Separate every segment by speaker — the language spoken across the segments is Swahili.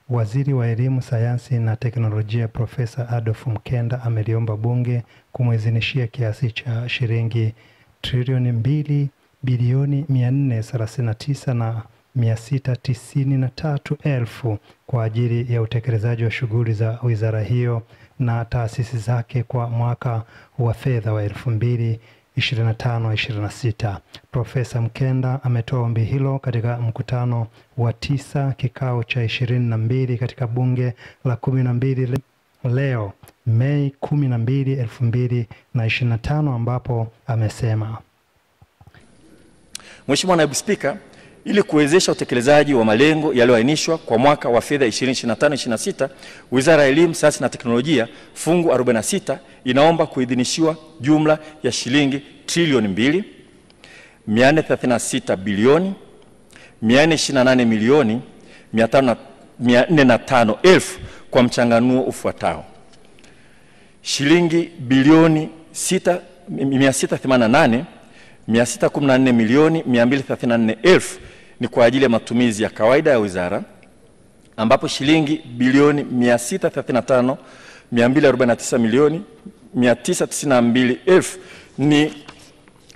Speaker 1: Waziri wa Elimu, Sayansi na Teknolojia Profesa Adolf Mkenda ameliomba bunge kumwidhinishia kiasi cha shilingi trilioni 2 bilioni 439 na 693,000 kwa ajili ya utekelezaji wa shughuli za wizara hiyo na taasisi zake kwa mwaka wa fedha wa 2025-26. Profesa Mkenda ametoa ombi hilo katika mkutano wa 9 kikao cha 22 katika bunge la 12 leo Mei 12, 2025 ambapo amesema:
Speaker 2: Mheshimiwa Naibu Spika, ili kuwezesha utekelezaji wa malengo yaliyoainishwa kwa mwaka wa fedha 2025-26, Wizara ya Elimu, Sayansi na Teknolojia fungu 46 inaomba kuidhinishiwa jumla ya shilingi trilioni 2 436 bilioni 428 milioni 405,000 kwa mchanganuo ufuatao: shilingi bilioni 688 614 milioni 234,000 ni kwa ajili ya matumizi ya kawaida ya wizara, ambapo shilingi bilioni 635 249 milioni 992,000 ni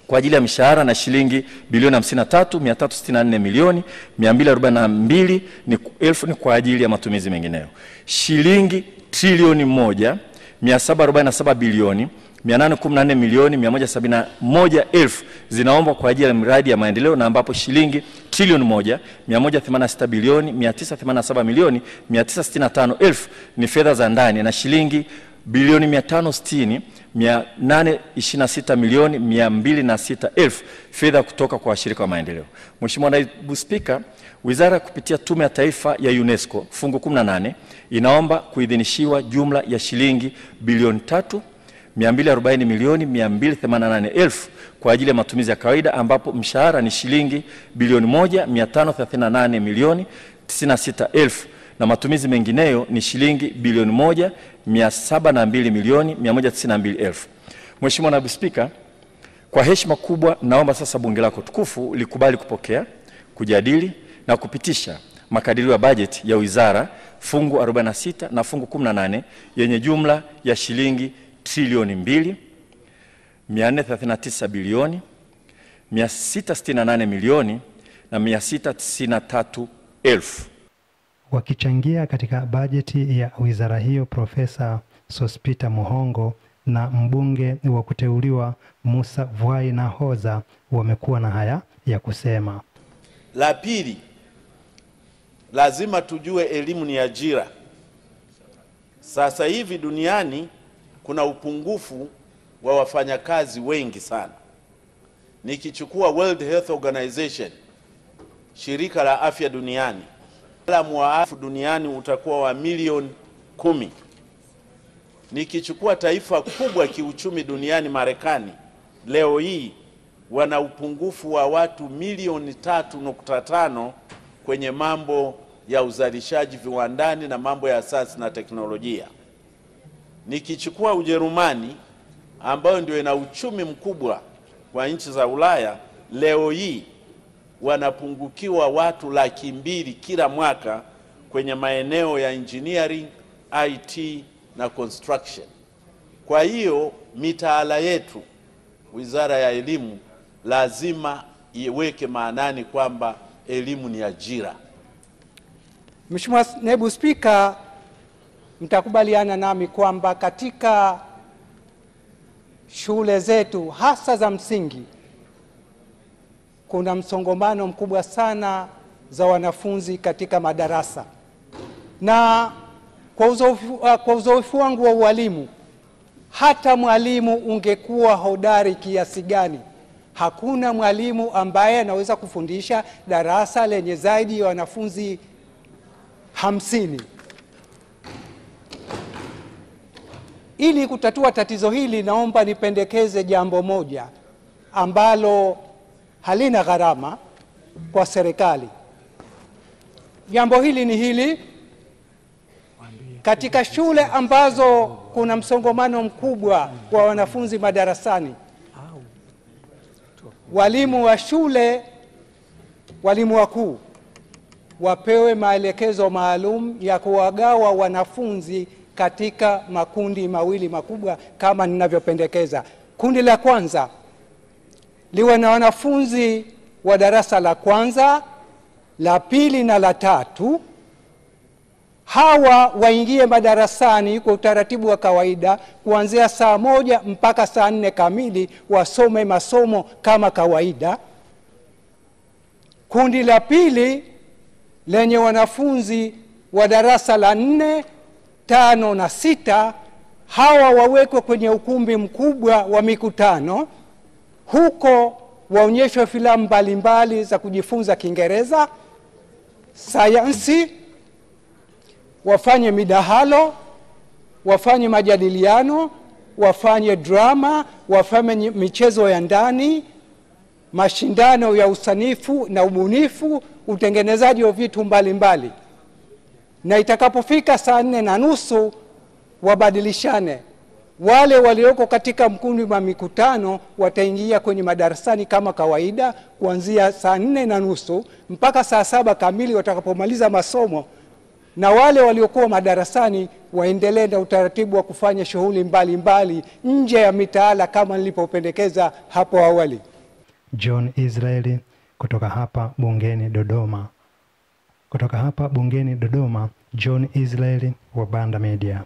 Speaker 2: kwa ajili ya mishahara, na shilingi bilioni 53 364 milioni 242,000 ni kwa ajili ya matumizi mengineyo. Shilingi trilioni 1 747 bilioni 814 milioni 171,000 zinaombwa kwa ajili ya miradi ya maendeleo, na ambapo shilingi trilioni 1 186 bilioni 987 milioni 965,000 ni fedha za ndani, na shilingi bilioni 560 826 milioni 206,000 fedha kutoka kwa washirika wa maendeleo. Mheshimiwa Naibu Spika, Wizara kupitia Tume ya Taifa ya UNESCO fungu 18 inaomba kuidhinishiwa jumla ya shilingi bilioni 3 240 milioni 288,000 kwa ajili ya matumizi ya kawaida, ambapo mshahara ni shilingi bilioni 1 538 milioni 96,000 na matumizi mengineyo ni shilingi bilioni 1 702 milioni 192,000. Mheshimiwa Naibu Spika, kwa heshima kubwa naomba sasa bunge lako tukufu likubali kupokea, kujadili na kupitisha makadirio ya bajeti ya wizara fungu 46 na fungu 18 yenye jumla ya shilingi trilioni 2 439 bilioni 668 milioni na 693,000.
Speaker 1: Wakichangia katika bajeti ya wizara hiyo, Profesa Sospeter Muhongo na mbunge wa kuteuliwa Musa Vuai Nahodha wamekuwa na haya ya kusema:
Speaker 3: La pili, lazima tujue elimu ni ajira. Sasa hivi duniani kuna upungufu wa wafanyakazi wengi sana. Nikichukua World Health Organization, shirika la afya duniani, wataalamu wa afya duniani utakuwa wa milioni 10. Nikichukua taifa kubwa kiuchumi duniani, Marekani, leo hii wana upungufu wa watu milioni 3.5 kwenye mambo ya uzalishaji viwandani na mambo ya sayansi na teknolojia. Nikichukua Ujerumani ambayo ndio ina uchumi mkubwa kwa nchi za Ulaya, leo hii wanapungukiwa watu 200,000 kila mwaka kwenye maeneo ya engineering, IT na construction. Kwa hiyo mitaala yetu, Wizara ya Elimu lazima iweke maanani kwamba elimu ni ajira.
Speaker 4: Mheshimiwa Naibu Spika, mtakubaliana nami kwamba katika shule zetu hasa za msingi kuna msongamano mkubwa sana za wanafunzi katika madarasa, na kwa uzoefu wangu wa ualimu, hata mwalimu ungekuwa hodari kiasi gani, hakuna mwalimu ambaye anaweza kufundisha darasa lenye zaidi ya wanafunzi 50. Ili kutatua tatizo hili, naomba nipendekeze jambo moja ambalo halina gharama kwa serikali. Jambo hili ni hili: katika shule ambazo kuna msongamano mkubwa wa wanafunzi madarasani, walimu wa shule, walimu wakuu wapewe maelekezo maalum ya kuwagawa wanafunzi katika makundi mawili makubwa kama ninavyopendekeza. Kundi la kwanza liwe na wanafunzi wa darasa la kwanza, la pili na la tatu. Hawa waingie madarasani kwa utaratibu wa kawaida kuanzia saa 1 mpaka saa 4 kamili, wasome masomo kama kawaida. Kundi la pili lenye wanafunzi wa darasa la 4, 5 na 6, hawa wawekwe kwenye ukumbi mkubwa wa mikutano. Huko waonyeshwe filamu mbalimbali za kujifunza Kiingereza, sayansi, wafanye midahalo, wafanye majadiliano, wafanye drama, wafanye michezo ya ndani, mashindano ya usanifu na ubunifu, utengenezaji wa vitu mbalimbali. Na itakapofika saa 4:30 wabadilishane. Wale walioko katika mkundi wa mikutano wataingia kwenye madarasani kama kawaida kuanzia saa 4:30 mpaka saa 7 kamili watakapomaliza masomo, na wale waliokuwa madarasani waendelee na utaratibu wa kufanya shughuli mbalimbali nje ya mitaala kama nilipopendekeza hapo awali.
Speaker 1: John Israeli kutoka hapa bungeni Dodoma. Kutoka hapa bungeni Dodoma, John Israeli wa Banda Media.